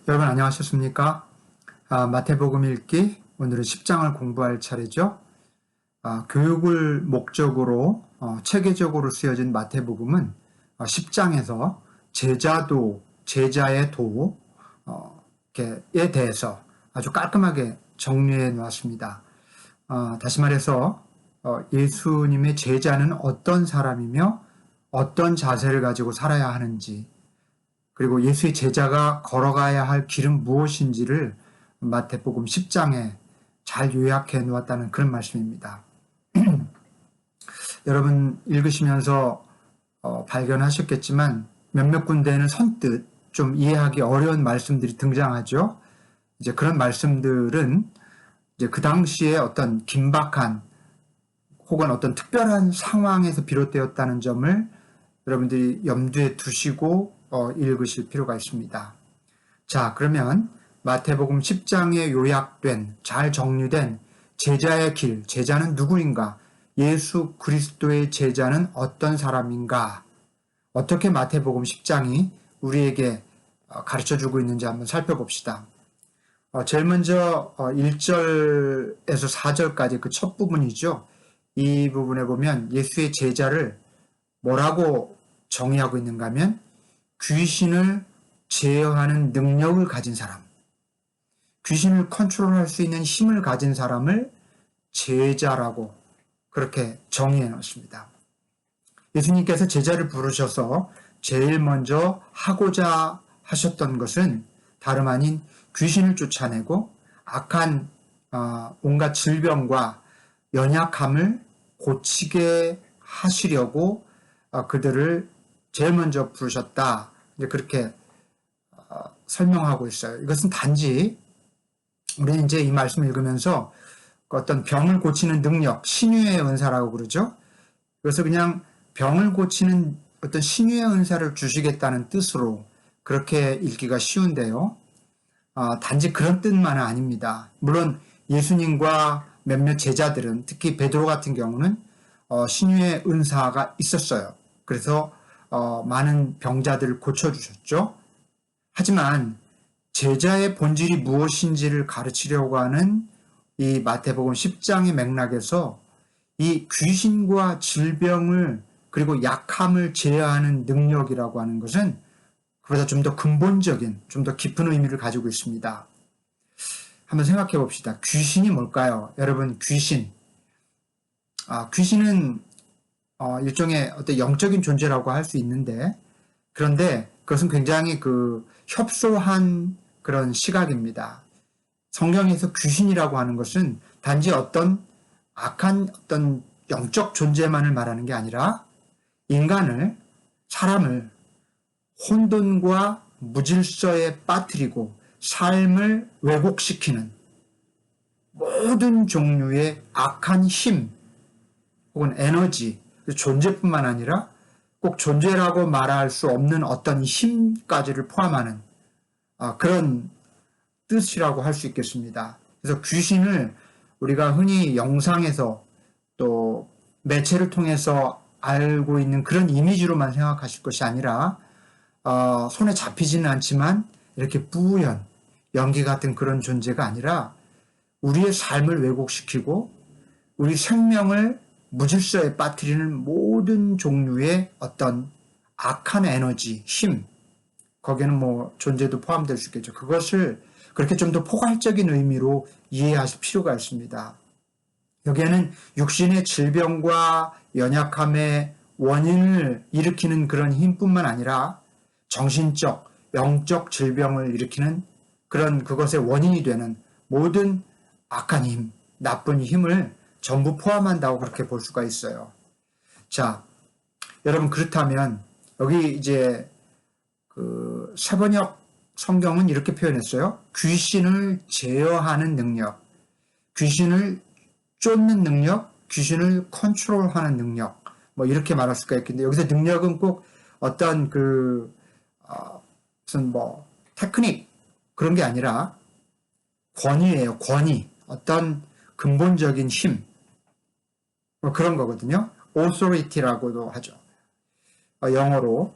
여러분 안녕하셨습니까? 마태복음 읽기 오늘은 10장을 공부할 차례죠. 교육을 목적으로 체계적으로 쓰여진 마태복음은 10장에서 제자의 도에 대해서 아주 깔끔하게 정리해 놓았습니다. 다시 말해서 예수님의 제자는 어떤 사람이며 어떤 자세를 가지고 살아야 하는지, 그리고 예수의 제자가 걸어가야 할 길은 무엇인지를 마태복음 10장에 잘 요약해 놓았다는 그런 말씀입니다. 여러분 읽으시면서 발견하셨겠지만 몇몇 군데에는 선뜻 좀 이해하기 어려운 말씀들이 등장하죠. 이제 그런 말씀들은 이제 그 당시에 어떤 긴박한 혹은 어떤 특별한 상황에서 비롯되었다는 점을 여러분들이 염두에 두시고 읽으실 필요가 있습니다. 자, 그러면 마태복음 10장에 요약된, 잘 정리된 제자의 길, 제자는 누구인가? 예수 그리스도의 제자는 어떤 사람인가? 어떻게 마태복음 10장이 우리에게 가르쳐주고 있는지 한번 살펴봅시다. 제일 먼저 1절에서 4절까지 그 첫 부분이죠. 이 부분에 보면 예수의 제자를 뭐라고 정의하고 있는가 하면 귀신을 제어하는 능력을 가진 사람, 귀신을 컨트롤할 수 있는 힘을 가진 사람을 제자라고 그렇게 정의해 놓습니다. 예수님께서 제자를 부르셔서 제일 먼저 하고자 하셨던 것은 다름 아닌 귀신을 쫓아내고 악한 온갖 질병과 연약함을 고치게 하시려고 그들을 제일 먼저 부르셨다. 이제 그렇게 설명하고 있어요. 이것은 단지 우리는 이제 이 말씀을 읽으면서 어떤 병을 고치는 능력, 신유의 은사라고 그러죠. 그래서 그냥 병을 고치는 어떤 신유의 은사를 주시겠다는 뜻으로 그렇게 읽기가 쉬운데요. 단지 그런 뜻만은 아닙니다. 물론 예수님과 몇몇 제자들은, 특히 베드로 같은 경우는 신유의 은사가 있었어요. 그래서 많은 병자들을 고쳐주셨죠. 하지만 제자의 본질이 무엇인지를 가르치려고 하는 이 마태복음 10장의 맥락에서 이 귀신과 질병을 그리고 약함을 제어하는 능력이라고 하는 것은 그보다 좀 더 근본적인, 좀 더 깊은 의미를 가지고 있습니다. 한번 생각해 봅시다. 귀신이 뭘까요? 여러분, 귀신은 일종의 어떤 영적인 존재라고 할 수 있는데, 그런데 그것은 굉장히 협소한 그런 시각입니다. 성경에서 귀신이라고 하는 것은 단지 어떤 악한 어떤 영적 존재만을 말하는 게 아니라 사람을 혼돈과 무질서에 빠뜨리고 삶을 왜곡시키는 모든 종류의 악한 힘 혹은 에너지, 존재뿐만 아니라 꼭 존재라고 말할 수 없는 어떤 힘까지를 포함하는 그런 뜻이라고 할 수 있겠습니다. 그래서 귀신을 우리가 흔히 영상에서 또 매체를 통해서 알고 있는 그런 이미지로만 생각하실 것이 아니라 손에 잡히지는 않지만 이렇게 뿌연 연기 같은 그런 존재가 아니라 우리의 삶을 왜곡시키고 우리 생명을 무질서에 빠뜨리는 모든 종류의 어떤 악한 에너지, 힘, 거기에는 존재도 포함될 수 있겠죠. 그것을 그렇게 좀 더 포괄적인 의미로 이해하실 필요가 있습니다. 여기에는 육신의 질병과 연약함의 원인을 일으키는 그런 힘뿐만 아니라 정신적, 영적 질병을 일으키는 그것의 원인이 되는 모든 악한 힘, 나쁜 힘을 전부 포함한다고 그렇게 볼 수가 있어요. 자, 여러분 그렇다면 여기 이제 세번역 성경은 이렇게 표현했어요. 귀신을 제어하는 능력, 귀신을 쫓는 능력, 귀신을 컨트롤하는 능력, 이렇게 말할 수가 있겠는데 여기서 능력은 꼭 어떤 무슨 테크닉 그런 게 아니라 권위예요. 권위, 어떤 근본적인 힘, 그런 거거든요. authority라고도 하죠. 영어로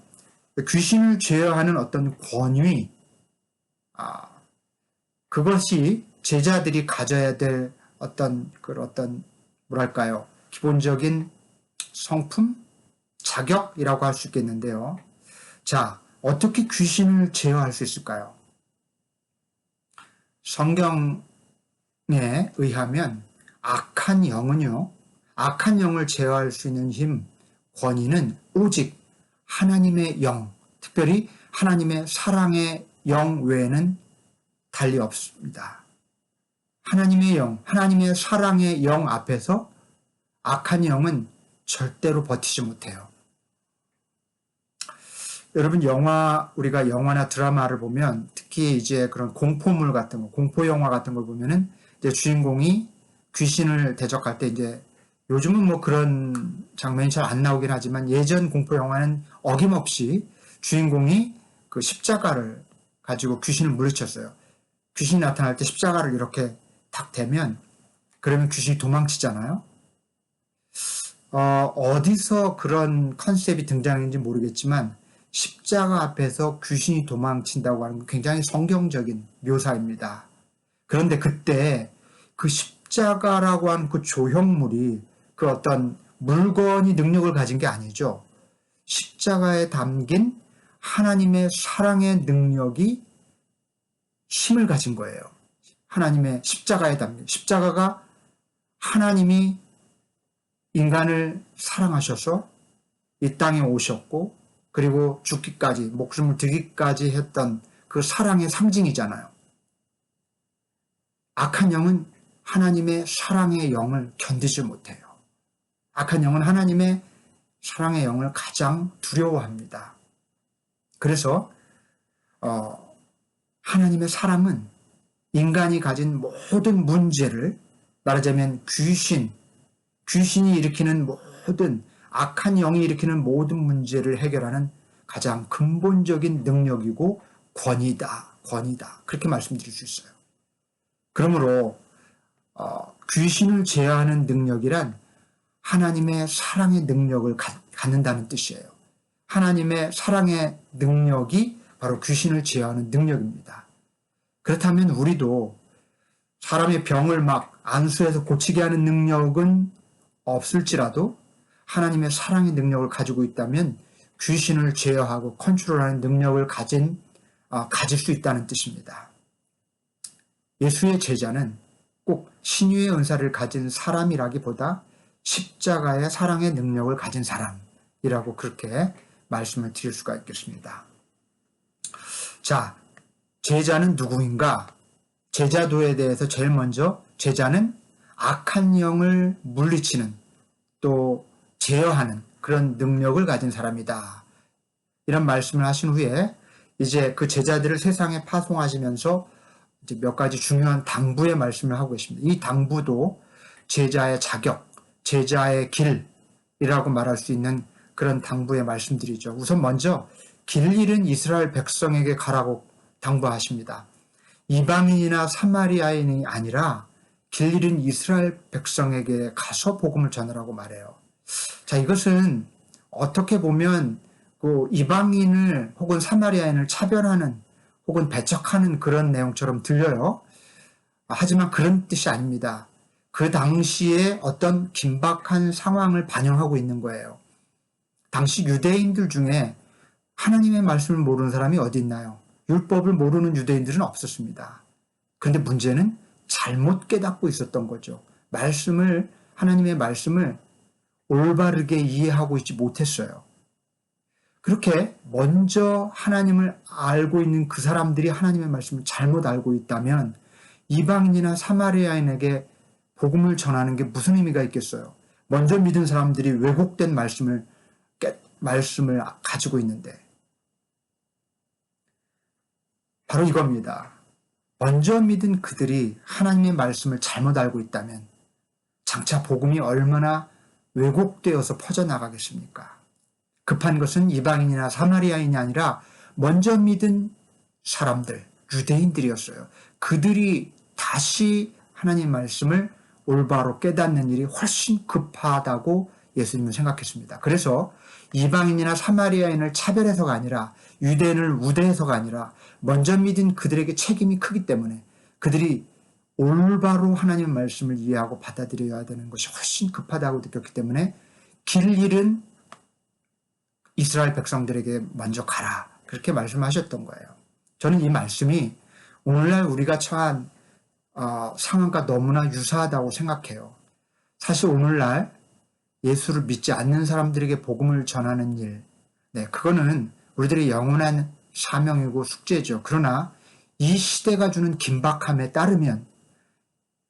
귀신을 제어하는 어떤 권위, 그것이 제자들이 가져야 될 어떤 뭐랄까요? 기본적인 성품, 자격이라고 할 수 있겠는데요. 자, 어떻게 귀신을 제어할 수 있을까요? 성경에 의하면 악한 영을 제어할 수 있는 힘, 권위는 오직 하나님의 영, 특별히 하나님의 사랑의 영 외에는 달리 없습니다. 하나님의 영, 하나님의 사랑의 영 앞에서 악한 영은 절대로 버티지 못해요. 여러분, 우리가 영화나 드라마를 보면, 특히 이제 그런 공포물 같은 거, 공포 영화 같은 걸 보면은, 이제 주인공이 귀신을 대적할 때 이제, 요즘은 뭐 그런 장면이 잘 안 나오긴 하지만, 예전 공포 영화는 어김없이 주인공이 그 십자가를 가지고 귀신을 물리쳤어요. 귀신이 나타날 때 십자가를 이렇게 탁 대면, 그러면 귀신이 도망치잖아요. 어디서 그런 컨셉이 등장했는지 모르겠지만, 십자가 앞에서 귀신이 도망친다고 하는 건 굉장히 성경적인 묘사입니다. 그런데 그때 그 십자가라고 하는 그 조형물이 그 어떤 물건이 능력을 가진 게 아니죠. 십자가에 담긴 하나님의 사랑의 능력이 힘을 가진 거예요. 하나님의 십자가에 담긴 십자가가 하나님이 인간을 사랑하셔서 이 땅에 오셨고 그리고 죽기까지 목숨을 드리기까지 했던 그 사랑의 상징이잖아요. 악한 영은 하나님의 사랑의 영을 견디지 못해요. 악한 영은 하나님의 사랑의 영을 가장 두려워합니다. 그래서 하나님의 사랑은 인간이 가진 모든 문제를, 말하자면 귀신이 일으키는 모든, 악한 영이 일으키는 모든 문제를 해결하는 가장 근본적인 능력이고 권위다. 그렇게 말씀드릴 수 있어요. 그러므로 귀신을 제어하는 능력이란 하나님의 사랑의 능력을 갖는다는 뜻이에요. 하나님의 사랑의 능력이 바로 귀신을 제어하는 능력입니다. 그렇다면 우리도 사람의 병을 막 안수해서 고치게 하는 능력은 없을지라도 하나님의 사랑의 능력을 가지고 있다면 귀신을 제어하고 컨트롤하는 능력을 가질 수 있다는 뜻입니다. 예수의 제자는 꼭 신유의 은사를 가진 사람이라기보다 십자가의 사랑의 능력을 가진 사람이라고 그렇게 말씀을 드릴 수가 있겠습니다. 자, 제자는 누구인가? 제자도에 대해서 제일 먼저 제자는 악한 영을 물리치는 또 제어하는 그런 능력을 가진 사람이다. 이런 말씀을 하신 후에 이제 그 제자들을 세상에 파송하시면서 이제 몇 가지 중요한 당부의 말씀을 하고 계십니다. 이 당부도 제자의 자격, 제자의 길이라고 말할 수 있는 그런 당부의 말씀들이죠. 우선 먼저 길 잃은 이스라엘 백성에게 가라고 당부하십니다. 이방인이나 사마리아인이 아니라 길 잃은 이스라엘 백성에게 가서 복음을 전하라고 말해요. 자, 이것은 어떻게 보면 그 이방인을 혹은 사마리아인을 차별하는 혹은 배척하는 그런 내용처럼 들려요. 하지만 그런 뜻이 아닙니다. 그 당시에 어떤 긴박한 상황을 반영하고 있는 거예요. 당시 유대인들 중에 하나님의 말씀을 모르는 사람이 어디 있나요? 율법을 모르는 유대인들은 없었습니다. 그런데 문제는 잘못 깨닫고 있었던 거죠. 하나님의 말씀을 올바르게 이해하고 있지 못했어요. 그렇게 먼저 하나님을 알고 있는 그 사람들이 하나님의 말씀을 잘못 알고 있다면 이방인이나 사마리아인에게 복음을 전하는 게 무슨 의미가 있겠어요? 먼저 믿은 사람들이 왜곡된 말씀을 가지고 있는데 바로 이겁니다. 먼저 믿은 그들이 하나님의 말씀을 잘못 알고 있다면 장차 복음이 얼마나 왜곡되어서 퍼져나가겠습니까? 급한 것은 이방인이나 사마리아인이 아니라 먼저 믿은 사람들, 유대인들이었어요. 그들이 다시 하나님 말씀을 올바로 깨닫는 일이 훨씬 급하다고 예수님은 생각했습니다. 그래서 이방인이나 사마리아인을 차별해서가 아니라 유대인을 우대해서가 아니라 먼저 믿은 그들에게 책임이 크기 때문에 그들이 올바로 하나님의 말씀을 이해하고 받아들여야 되는 것이 훨씬 급하다고 느꼈기 때문에 길 잃은 이스라엘 백성들에게 먼저 가라, 그렇게 말씀하셨던 거예요. 저는 이 말씀이 오늘날 우리가 처한 상황과 너무나 유사하다고 생각해요. 사실 오늘날 예수를 믿지 않는 사람들에게 복음을 전하는 일, 그거는 우리들의 영원한 사명이고 숙제죠. 그러나 이 시대가 주는 긴박함에 따르면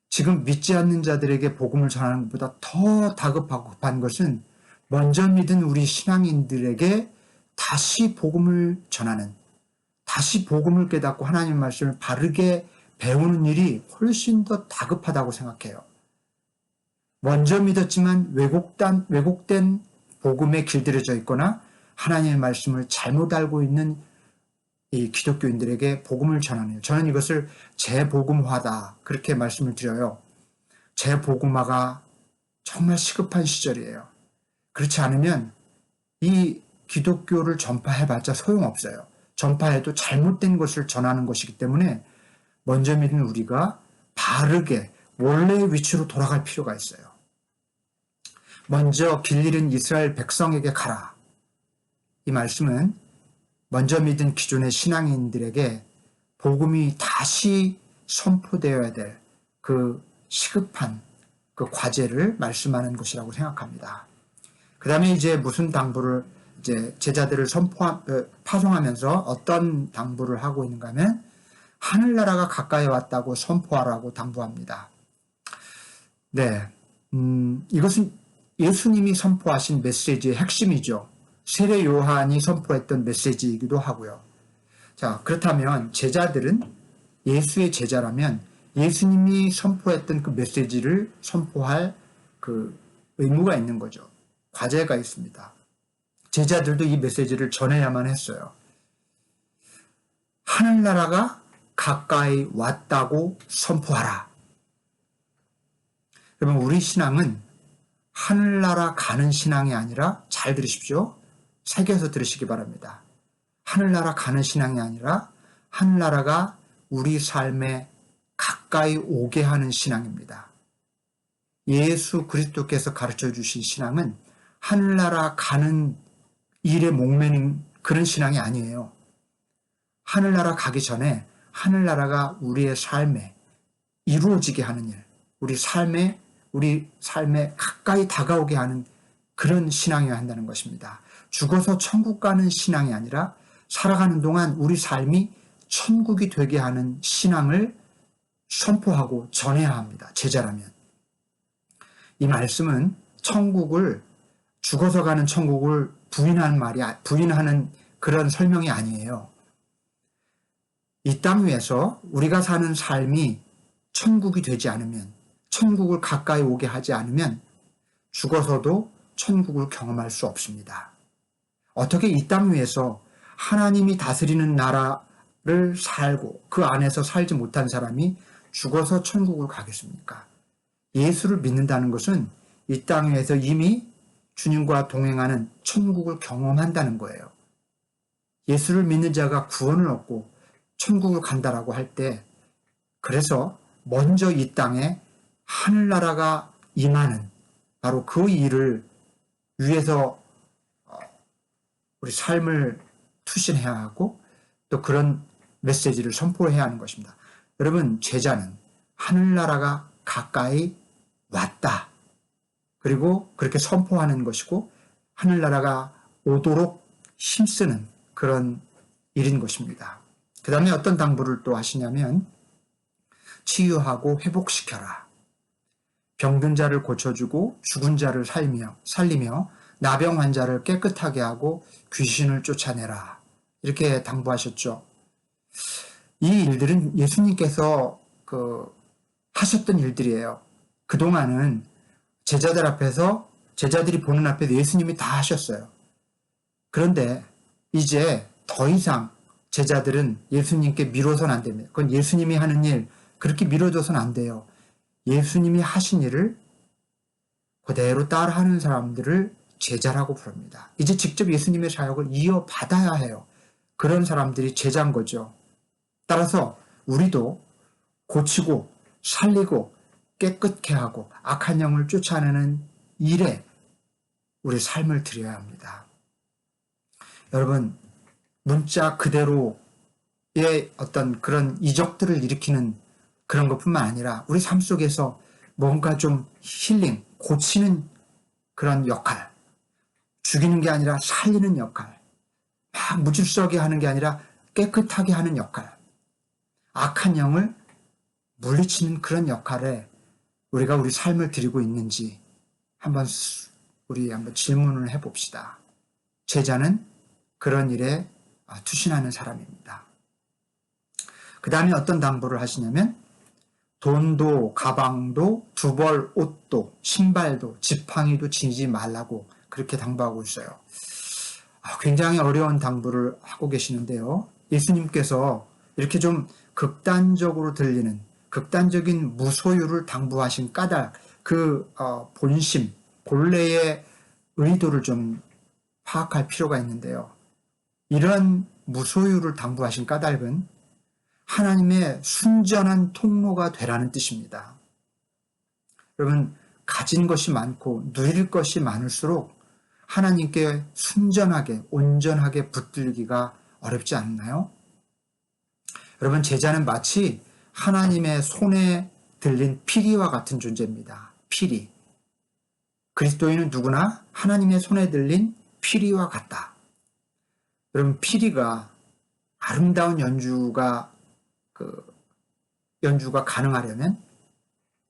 지금 믿지 않는 자들에게 복음을 전하는 것보다 더 다급하고 급한 것은 먼저 믿은 우리 신앙인들에게 다시 복음을 전하는, 다시 복음을 깨닫고 하나님의 말씀을 바르게 배우는 일이 훨씬 더 다급하다고 생각해요. 먼저 믿었지만 왜곡된 복음에 길들여져 있거나 하나님의 말씀을 잘못 알고 있는 이 기독교인들에게 복음을 전하는 일, 저는 이것을 재복음화다, 그렇게 말씀을 드려요. 재복음화가 정말 시급한 시절이에요. 그렇지 않으면 이 기독교를 전파해봤자 소용없어요. 전파해도 잘못된 것을 전하는 것이기 때문에 먼저 믿은 우리가 바르게 원래의 위치로 돌아갈 필요가 있어요. 먼저 길 잃은 이스라엘 백성에게 가라. 이 말씀은 먼저 믿은 기존의 신앙인들에게 복음이 다시 선포되어야 될 그 시급한 그 과제를 말씀하는 것이라고 생각합니다. 그 다음에 이제 무슨 당부를 이제 제자들을 파송하면서 어떤 당부를 하고 있는가 하면 하늘나라가 가까이 왔다고 선포하라고 당부합니다. 이것은 예수님이 선포하신 메시지의 핵심이죠. 세례 요한이 선포했던 메시지이기도 하고요. 자, 그렇다면 제자들은 예수의 제자라면 예수님이 선포했던 그 메시지를 선포할 그 의무가 있는 거죠. 과제가 있습니다. 제자들도 이 메시지를 전해야만 했어요. 하늘나라가 가까이 왔다고 선포하라. 그러면 우리 신앙은 하늘나라 가는 신앙이 아니라, 잘 들으십시오. 새겨서 들으시기 바랍니다. 하늘나라 가는 신앙이 아니라 하늘나라가 우리 삶에 가까이 오게 하는 신앙입니다. 예수 그리스도께서 가르쳐 주신 신앙은 하늘나라 가는 일에 목매는 그런 신앙이 아니에요. 하늘나라 가기 전에 하늘나라가 우리의 삶에 이루어지게 하는 일, 우리 삶에 가까이 다가오게 하는 그런 신앙이어야 한다는 것입니다. 죽어서 천국 가는 신앙이 아니라 살아가는 동안 우리 삶이 천국이 되게 하는 신앙을 선포하고 전해야 합니다. 제자라면. 이 말씀은 죽어서 가는 천국을 부인하는 그런 설명이 아니에요. 이 땅 위에서 우리가 사는 삶이 천국이 되지 않으면, 천국을 가까이 오게 하지 않으면 죽어서도 천국을 경험할 수 없습니다. 어떻게 이 땅 위에서 하나님이 다스리는 나라를 살고 그 안에서 살지 못한 사람이 죽어서 천국을 가겠습니까? 예수를 믿는다는 것은 이 땅 위에서 이미 주님과 동행하는 천국을 경험한다는 거예요. 예수를 믿는 자가 구원을 얻고 천국을 간다라고 할 때, 그래서 먼저 이 땅에 하늘나라가 임하는 바로 그 일을 위해서 우리 삶을 투신해야 하고 또 그런 메시지를 선포해야 하는 것입니다. 여러분, 제자는 하늘나라가 가까이 왔다, 그리고 그렇게 선포하는 것이고 하늘나라가 오도록 힘쓰는 그런 일인 것입니다. 그 다음에 어떤 당부를 또 하시냐면 치유하고 회복시켜라. 병든 자를 고쳐주고 죽은 자를 살리며 나병 환자를 깨끗하게 하고 귀신을 쫓아내라. 이렇게 당부하셨죠. 이 일들은 예수님께서 하셨던 일들이에요. 그동안은 제자들이 보는 앞에서 예수님이 다 하셨어요. 그런데 이제 더 이상 제자들은 예수님께 미뤄서는 안 됩니다. 그건 예수님이 하는 일, 그렇게 미뤄져서는 안 돼요. 예수님이 하신 일을 그대로 따라하는 사람들을 제자라고 부릅니다. 이제 직접 예수님의 사역을 이어받아야 해요. 그런 사람들이 제자인 거죠. 따라서 우리도 고치고 살리고 깨끗게 하고 악한 영을 쫓아내는 일에 우리 삶을 드려야 합니다. 여러분, 문자 그대로의 어떤 그런 이적들을 일으키는 그런 것뿐만 아니라 우리 삶 속에서 뭔가 좀 힐링, 고치는 그런 역할, 죽이는 게 아니라 살리는 역할, 막 무질서하게 하는 게 아니라 깨끗하게 하는 역할, 악한 영을 물리치는 그런 역할에 우리가 우리 삶을 드리고 있는지 우리 한번 질문을 해봅시다. 제자는 그런 일에 투신하는 사람입니다. 그 다음에 어떤 당부를 하시냐면 돈도 가방도 두벌 옷도 신발도 지팡이도 지니지 말라고 그렇게 당부하고 있어요. 굉장히 어려운 당부를 하고 계시는데요. 예수님께서 이렇게 좀 극단적으로 들리는 극단적인 무소유를 당부하신 까닭, 그 본심, 본래의 의도를 좀 파악할 필요가 있는데요. 이런 무소유를 당부하신 까닭은 하나님의 순전한 통로가 되라는 뜻입니다. 여러분, 가진 것이 많고 누릴 것이 많을수록 하나님께 순전하게, 온전하게 붙들기가 어렵지 않나요? 여러분, 제자는 마치 하나님의 손에 들린 피리와 같은 존재입니다. 피리. 그리스도인은 누구나 하나님의 손에 들린 피리와 같다. 여러분, 피리가 아름다운 연주가 가능하려면,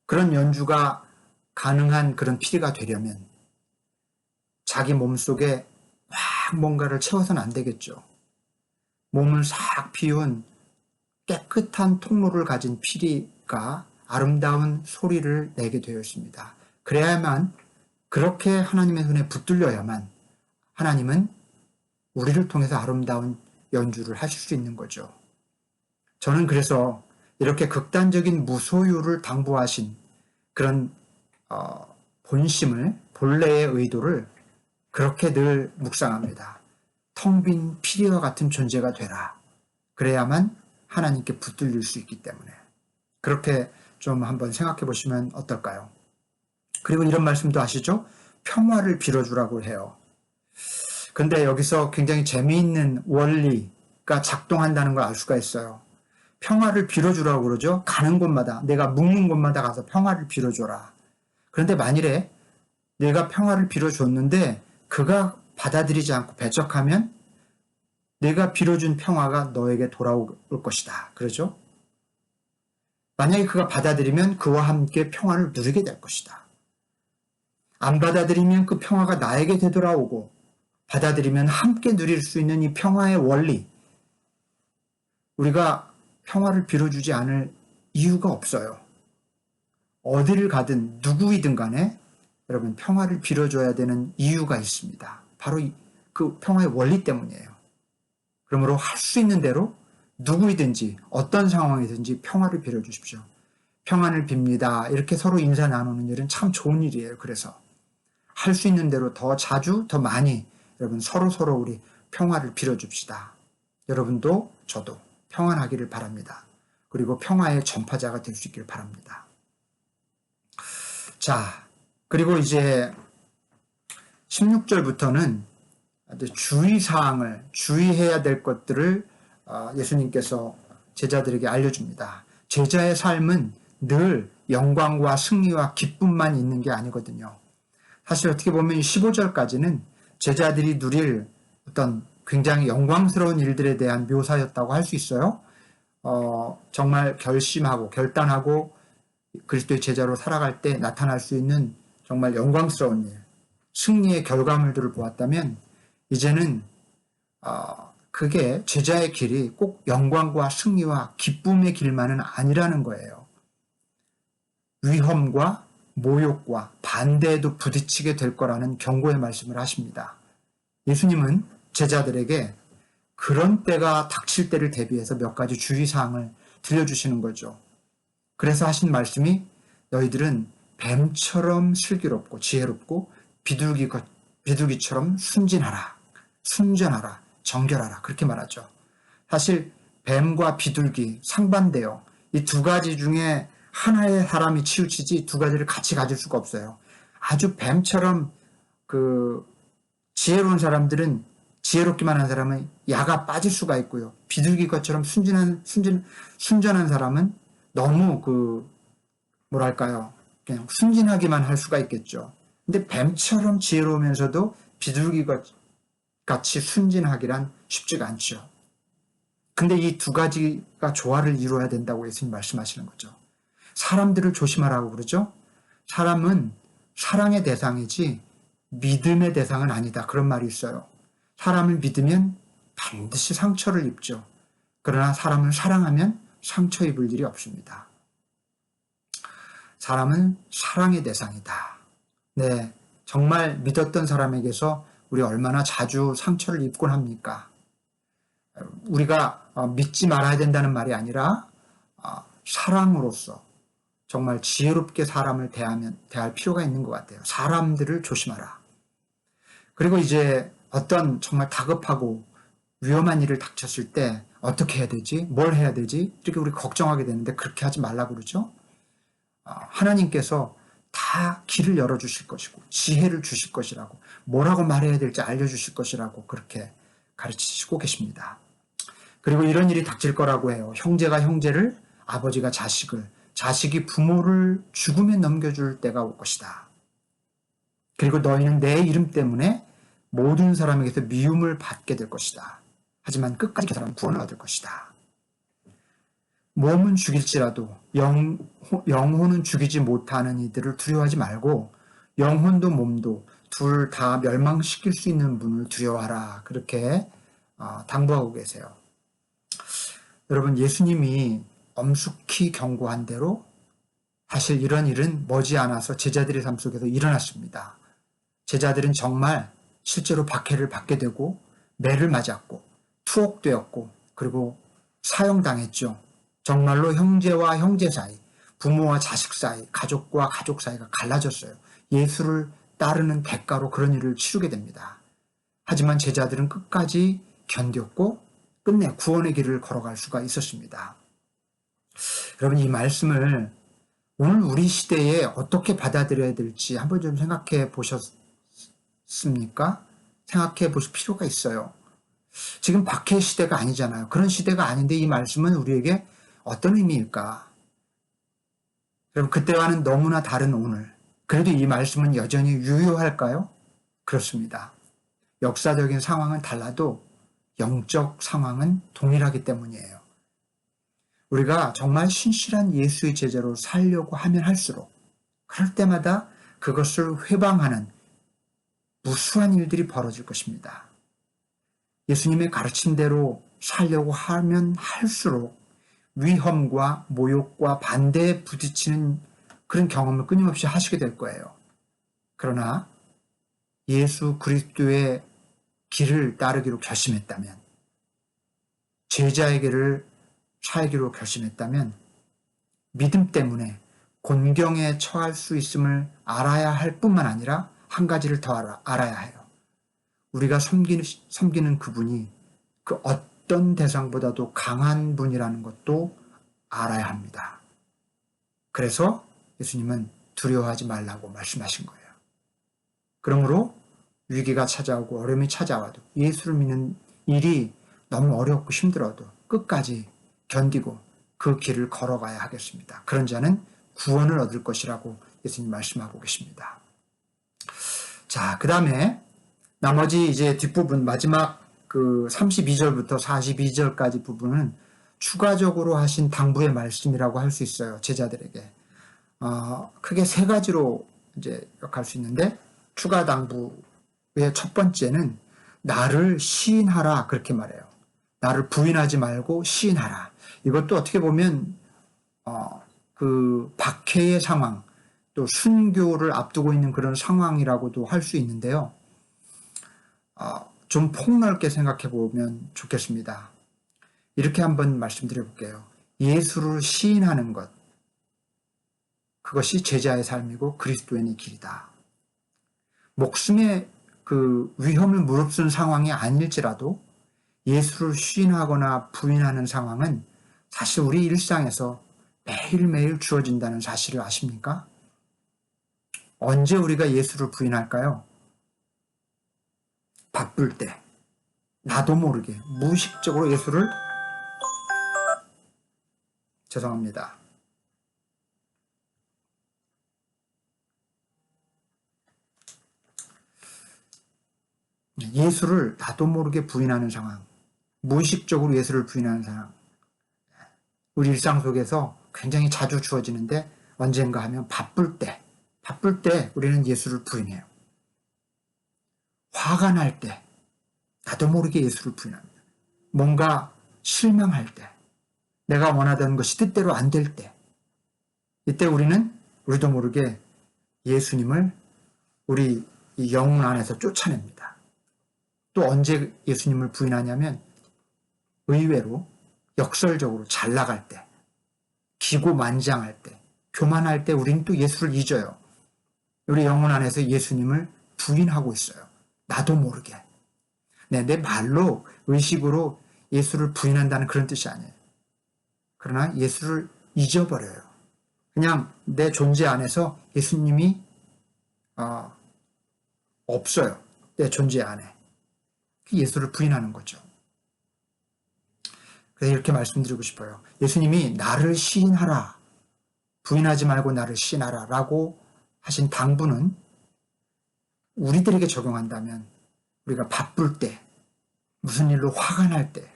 그런 연주가 가능한 그런 피리가 되려면 자기 몸속에 막 뭔가를 채워서는 안 되겠죠. 몸을 싹 비운 깨끗한 통로를 가진 피리가 아름다운 소리를 내게 되어 있습니다. 그래야만, 그렇게 하나님의 손에 붙들려야만 하나님은 우리를 통해서 아름다운 연주를 하실 수 있는 거죠. 저는 그래서 이렇게 극단적인 무소유를 당부하신 그런 본심을, 본래의 의도를 그렇게 늘 묵상합니다. 텅 빈 피리와 같은 존재가 되라. 그래야만 하나님께 붙들릴 수 있기 때문에. 그렇게 좀 한번 생각해 보시면 어떨까요? 그리고 이런 말씀도 아시죠? 평화를 빌어주라고 해요. 근데 여기서 굉장히 재미있는 원리가 작동한다는 걸 알 수가 있어요. 평화를 빌어주라고 그러죠. 가는 곳마다, 내가 묵는 곳마다 가서 평화를 빌어줘라. 그런데 만일에 내가 평화를 빌어줬는데 그가 받아들이지 않고 배척하면 내가 빌어준 평화가 너에게 돌아올 것이다. 그러죠? 만약에 그가 받아들이면 그와 함께 평화를 누리게 될 것이다. 안 받아들이면 그 평화가 나에게 되돌아오고, 받아들이면 함께 누릴 수 있는 이 평화의 원리, 우리가 평화를 빌어주지 않을 이유가 없어요. 어디를 가든 누구이든 간에 여러분, 평화를 빌어줘야 되는 이유가 있습니다. 바로 그 평화의 원리 때문이에요. 그러므로 할 수 있는 대로 누구이든지 어떤 상황이든지 평화를 빌어주십시오. 평안을 빕니다. 이렇게 서로 인사 나누는 일은 참 좋은 일이에요. 그래서 할 수 있는 대로 더 자주, 더 많이 여러분 서로 우리 평화를 빌어줍시다. 여러분도 저도 평안하기를 바랍니다. 그리고 평화의 전파자가 될 수 있기를 바랍니다. 자, 그리고 이제 16절부터는 주의사항을, 주의해야 될 것들을 예수님께서 제자들에게 알려줍니다. 제자의 삶은 늘 영광과 승리와 기쁨만 있는 게 아니거든요. 사실 어떻게 보면 15절까지는 제자들이 누릴 어떤 굉장히 영광스러운 일들에 대한 묘사였다고 할 수 있어요. 정말 결심하고 결단하고 그리스도의 제자로 살아갈 때 나타날 수 있는 정말 영광스러운 일, 승리의 결과물들을 보았다면 이제는 그게 제자의 길이 꼭 영광과 승리와 기쁨의 길만은 아니라는 거예요. 위험과 모욕과 반대에도 부딪히게 될 거라는 경고의 말씀을 하십니다. 예수님은 제자들에게 그런 때가 닥칠 때를 대비해서 몇 가지 주의사항을 들려주시는 거죠. 그래서 하신 말씀이 너희들은 뱀처럼 슬기롭고 지혜롭고 비둘기처럼 순전하라, 정결하라 그렇게 말하죠. 사실 뱀과 비둘기 상반돼요. 이 두 가지 중에 하나의 사람이 치우치지 두 가지를 같이 가질 수가 없어요. 아주 뱀처럼 지혜로운 사람들은 지혜롭기만 한 사람은 야가 빠질 수가 있고요. 비둘기 것처럼 순전한 사람은 너무 뭐랄까요. 그냥 순진하기만 할 수가 있겠죠. 근데 뱀처럼 지혜로우면서도 비둘기 같이 순진하기란 쉽지가 않죠. 근데 이 두 가지가 조화를 이루어야 된다고 예수님 말씀하시는 거죠. 사람들을 조심하라고 그러죠. 사람은 사랑의 대상이지 믿음의 대상은 아니다. 그런 말이 있어요. 사람을 믿으면 반드시 상처를 입죠. 그러나 사람을 사랑하면 상처 입을 일이 없습니다. 사람은 사랑의 대상이다. 네, 정말 믿었던 사람에게서 우리 얼마나 자주 상처를 입곤 합니까? 우리가 믿지 말아야 된다는 말이 아니라 사랑으로서 정말 지혜롭게 사람을 대할 필요가 있는 것 같아요. 사람들을 조심하라. 그리고 이제 어떤 정말 다급하고 위험한 일을 닥쳤을 때 어떻게 해야 되지? 뭘 해야 되지? 이렇게 우리 걱정하게 되는데 그렇게 하지 말라고 그러죠. 하나님께서 다 길을 열어주실 것이고 지혜를 주실 것이라고 뭐라고 말해야 될지 알려주실 것이라고 그렇게 가르치시고 계십니다. 그리고 이런 일이 닥칠 거라고 해요. 형제가 형제를, 아버지가 자식을, 자식이 부모를 죽음에 넘겨줄 때가 올 것이다. 그리고 너희는 내 이름 때문에 모든 사람에게서 미움을 받게 될 것이다. 하지만 끝까지 그 사람은 구원을 얻을 것이다. 몸은 죽일지라도 영혼은 죽이지 못하는 이들을 두려워하지 말고 영혼도 몸도 둘 다 멸망시킬 수 있는 분을 두려워하라. 그렇게 당부하고 계세요. 여러분, 예수님이 엄숙히 경고한 대로 사실 이런 일은 머지않아서 제자들의 삶 속에서 일어났습니다. 제자들은 정말 실제로 박해를 받게 되고 매를 맞았고 투옥되었고 그리고 사형당했죠. 정말로 형제와 형제 사이, 부모와 자식 사이, 가족과 가족 사이가 갈라졌어요. 예수를 따르는 대가로 그런 일을 치르게 됩니다. 하지만 제자들은 끝까지 견뎠고 끝내 구원의 길을 걸어갈 수가 있었습니다. 여러분, 이 말씀을 오늘 우리 시대에 어떻게 받아들여야 될지 한번 좀 생각해 보셨습니까? 생각해 보실 필요가 있어요. 지금 박해 시대가 아니잖아요. 그런 시대가 아닌데 이 말씀은 우리에게 어떤 의미일까? 여러분, 그때와는 너무나 다른 오늘. 그래도 이 말씀은 여전히 유효할까요? 그렇습니다. 역사적인 상황은 달라도 영적 상황은 동일하기 때문이에요. 우리가 정말 신실한 예수의 제자로 살려고 하면 할수록 그럴 때마다 그것을 회방하는 무수한 일들이 벌어질 것입니다. 예수님의 가르침대로 살려고 하면 할수록 위험과 모욕과 반대에 부딪히는 그런 경험을 끊임없이 하시게 될 거예요. 그러나 예수 그리스도의 길을 따르기로 결심했다면, 제자의 길을 살기로 결심했다면 믿음 때문에 곤경에 처할 수 있음을 알아야 할 뿐만 아니라 한 가지를 더 알아야 해요. 우리가 섬기는 그분이 그 어떤 대상보다도 강한 분이라는 것도 알아야 합니다. 그래서 예수님은 두려워하지 말라고 말씀하신 거예요. 그러므로 위기가 찾아오고 어려움이 찾아와도 예수를 믿는 일이 너무 어렵고 힘들어도 끝까지 견디고 그 길을 걸어가야 하겠습니다. 그런 자는 구원을 얻을 것이라고 예수님 말씀하고 계십니다. 자, 그 다음에 나머지 이제 뒷부분 마지막 32절부터 42절까지 부분은 추가적으로 하신 당부의 말씀이라고 할 수 있어요. 제자들에게. 크게 세 가지로 이제 역할 수 있는데 추가 당부의 첫 번째는 나를 시인하라 그렇게 말해요. 나를 부인하지 말고 시인하라. 이것도 어떻게 보면 그 박해의 상황, 또 순교를 앞두고 있는 그런 상황이라고도 할 수 있는데요. 좀 폭넓게 생각해 보면 좋겠습니다. 이렇게 한번 말씀드려 볼게요. 예수를 시인하는 것, 그것이 제자의 삶이고 그리스도인의 길이다. 목숨의 그 위험을 무릅쓴 상황이 아닐지라도 예수를 시인하거나 부인하는 상황은 사실 우리 일상에서 매일매일 주어진다는 사실을 아십니까? 언제 우리가 예수를 부인할까요? 바쁠 때, 나도 모르게 무의식적으로 예수를, 죄송합니다. 예수를 나도 모르게 부인하는 상황, 무의식적으로 예수를 부인하는 상황, 우리 일상 속에서 굉장히 자주 주어지는데 언젠가 하면 바쁠 때 우리는 예수를 부인해요. 화가 날 때 나도 모르게 예수를 부인합니다. 뭔가 실망할 때, 내가 원하던 것이 뜻대로 안 될 때, 이때 우리도 모르게 예수님을 우리 영혼 안에서 쫓아냅니다. 또 언제 예수님을 부인하냐면 의외로 역설적으로 잘 나갈 때, 기고만장할 때, 교만할 때 우리는 또 예수를 잊어요. 우리 영혼 안에서 예수님을 부인하고 있어요. 나도 모르게. 네, 내 말로 의식으로 예수를 부인한다는 그런 뜻이 아니에요. 그러나 예수를 잊어버려요. 그냥 내 존재 안에서 예수님이 없어요. 내 존재 안에. 예수를 부인하는 거죠. 그래서 이렇게 말씀드리고 싶어요. 예수님이 나를 시인하라, 부인하지 말고 나를 시인하라 라고 하신 당부는 우리들에게 적용한다면 우리가 바쁠 때, 무슨 일로 화가 날 때,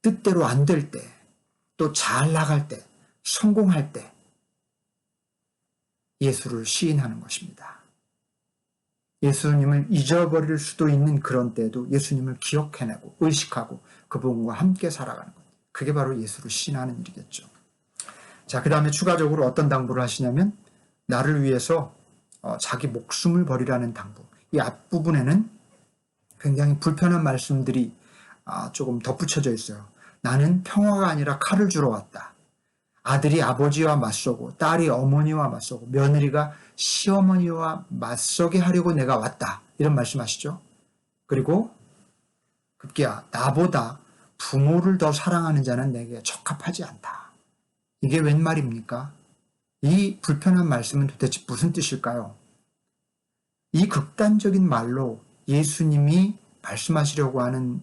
뜻대로 안 될 때, 또 잘 나갈 때, 성공할 때 예수를 시인하는 것입니다. 예수님을 잊어버릴 수도 있는 그런 때에도 예수님을 기억해내고 의식하고 그분과 함께 살아가는 것. 그게 바로 예수를 시인하는 일이겠죠. 자, 그 다음에 추가적으로 어떤 당부를 하시냐면 나를 위해서 자기 목숨을 버리라는 당부. 이 앞부분에는 굉장히 불편한 말씀들이 조금 덧붙여져 있어요. 나는 평화가 아니라 칼을 주러 왔다. 아들이 아버지와 맞서고 딸이 어머니와 맞서고 며느리가 시어머니와 맞서게 하려고 내가 왔다. 이런 말씀하시죠. 그리고 급기야 나보다 부모를 더 사랑하는 자는 내게 적합하지 않다. 이게 웬 말입니까? 이 불편한 말씀은 도대체 무슨 뜻일까요? 이 극단적인 말로 예수님이 말씀하시려고 하는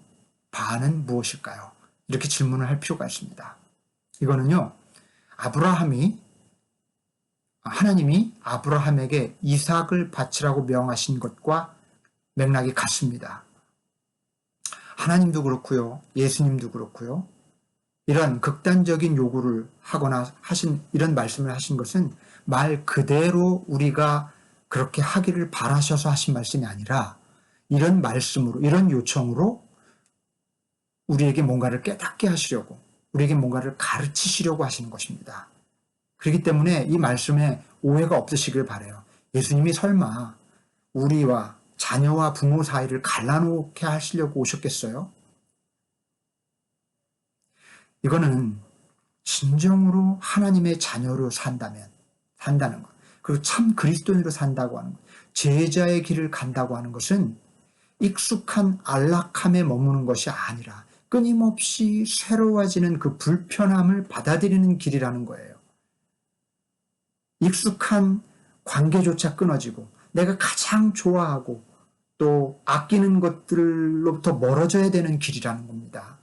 바는 무엇일까요? 이렇게 질문을 할 필요가 있습니다. 이거는요, 하나님이 아브라함에게 이삭을 바치라고 명하신 것과 맥락이 같습니다. 하나님도 그렇고요, 예수님도 그렇고요, 이런 극단적인 요구를 하거나 이런 말씀을 하신 것은 말 그대로 우리가 그렇게 하기를 바라셔서 하신 말씀이 아니라 이런 말씀으로, 이런 요청으로 우리에게 뭔가를 깨닫게 하시려고, 우리에게 뭔가를 가르치시려고 하시는 것입니다. 그렇기 때문에 이 말씀에 오해가 없으시길 바라요. 예수님이 설마 우리와 자녀와 부모 사이를 갈라놓게 하시려고 오셨겠어요? 이거는 진정으로 하나님의 자녀로 산다는 것, 그리고 참 그리스도인으로 산다고 하는 것, 제자의 길을 간다고 하는 것은 익숙한 안락함에 머무는 것이 아니라 끊임없이 새로워지는 그 불편함을 받아들이는 길이라는 거예요. 익숙한 관계조차 끊어지고 내가 가장 좋아하고 또 아끼는 것들로부터 멀어져야 되는 길이라는 겁니다.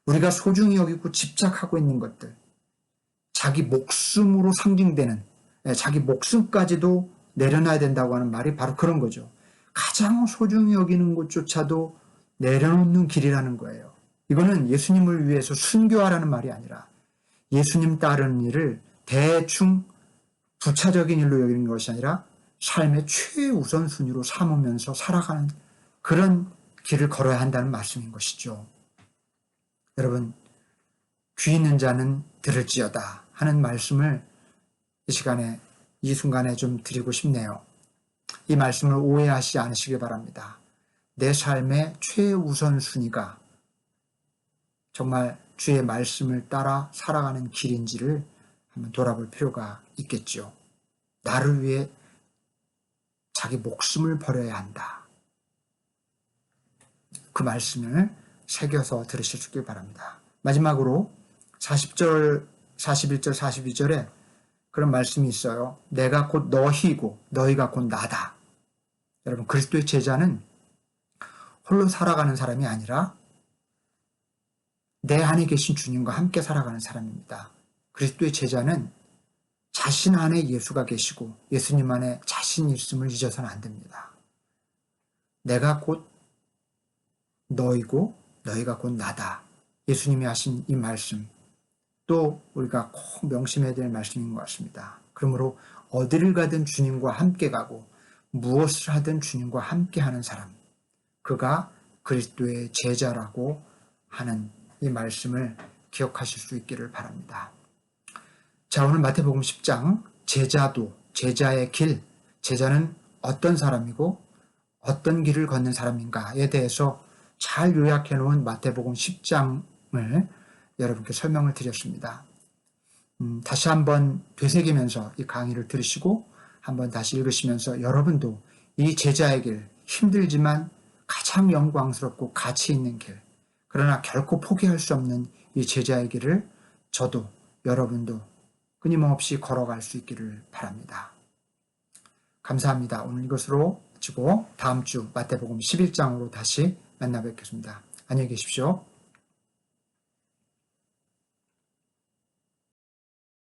우리가 소중히 여기고 집착하고 있는 것들, 자기 목숨으로 상징되는, 자기 목숨까지도 내려놔야 된다고 하는 말이 바로 그런 거죠. 가장 소중히 여기는 것조차도 내려놓는 길이라는 거예요. 이거는 예수님을 위해서 순교하라는 말이 아니라 예수님 따르는 일을 대충 부차적인 일로 여기는 것이 아니라 삶의 최우선순위로 삼으면서 살아가는 그런 길을 걸어야 한다는 말씀인 것이죠. 여러분, 귀 있는 자는 들을지어다 하는 말씀을 이 순간에 좀 드리고 싶네요. 이 말씀을 오해하시지 않으시길 바랍니다. 내 삶의 최우선 순위가 정말 주의 말씀을 따라 살아가는 길인지를 한번 돌아볼 필요가 있겠죠. 나를 위해 자기 목숨을 버려야 한다. 그 말씀을 새겨서 들으실 수 있길 바랍니다. 마지막으로 40절, 41절, 42절에 그런 말씀이 있어요. 내가 곧 너희고 너희가 곧 나다. 여러분, 그리스도의 제자는 홀로 살아가는 사람이 아니라 내 안에 계신 주님과 함께 살아가는 사람입니다. 그리스도의 제자는 자신 안에 예수가 계시고 예수님 안에 자신이 있음을 잊어서는 안 됩니다. 내가 곧 너희고 너희가 곧 나다. 예수님이 하신 이 말씀, 또 우리가 꼭 명심해야 될 말씀인 것 같습니다. 그러므로 어디를 가든 주님과 함께 가고 무엇을 하든 주님과 함께 하는 사람, 그가 그리스도의 제자라고 하는 이 말씀을 기억하실 수 있기를 바랍니다. 자, 오늘 마태복음 10장 제자도, 제자의 길, 제자는 어떤 사람이고 어떤 길을 걷는 사람인가에 대해서 잘 요약해 놓은 마태복음 10장을 여러분께 설명을 드렸습니다. 다시 한번 되새기면서 이 강의를 들으시고 한번 다시 읽으시면서 여러분도 이 제자의 길, 힘들지만 가장 영광스럽고 가치 있는 길, 그러나 결코 포기할 수 없는 이 제자의 길을 저도 여러분도 끊임없이 걸어갈 수 있기를 바랍니다. 감사합니다. 오늘 이것으로 마치고 다음 주 마태복음 11장으로 다시 만나 뵙겠습니다. 안녕히 계십시오.